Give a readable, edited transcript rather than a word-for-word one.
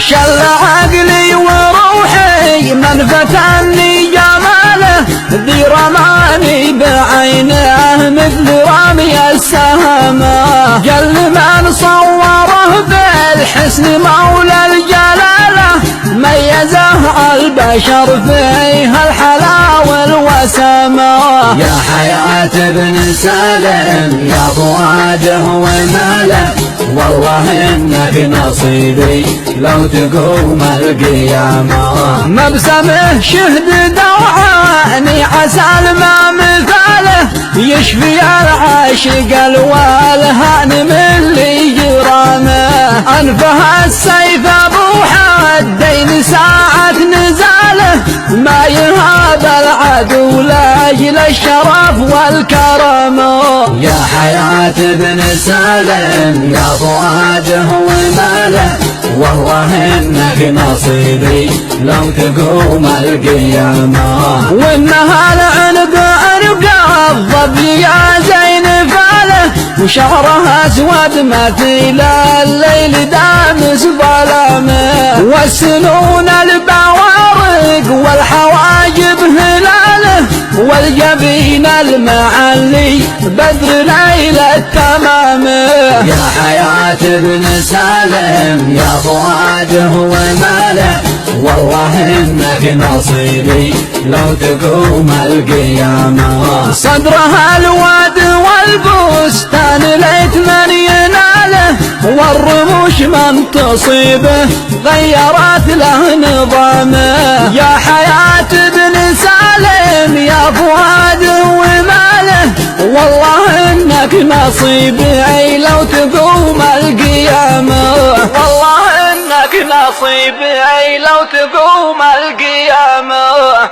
شل عقلي وروحي من فتني جماله، ذي رماني بعينه مثل رمي السهمة. جل من صوره بالحسن مولى الجلالة، ميزه البشر فيها الحلاوة والوسامة. يا حياة ابن سالم يا فؤاده وماله، والله انك نصيبي لو تقوم القيامة. مبسمه شهد دوعاني عسى ما مثاله، يشفي العاشق الوالهان من لي جرامه. انفه السيف ابو حدين ساعة نزاله، ما يهاب العدو لاجل الشرف والكرم. يا حياة ابن سالم يا فؤاده وماله، والله انك نصيبي لو تقوم القيامة. وانها العنق عنق الظبي يا زين فاله، وشعرها اسود مثيل الليل دامس ظلامه. والسنون البوارق والحواجب هلاله، والجبين المعلي بدر ليلة تمامه. يا حياة ابن سالم يا فؤاده وماله، والله انك نصيبي لو تقوم القيامة. صدرها الواد والبستان ليت من يناله، والرموش من تصيبه غيرت له نظامه. يا حياة ابن سالم يا فؤاد وماله، والله انك نصيبي لو تقوم القيامة. والله انك نصيبي لو تقوم القيامة.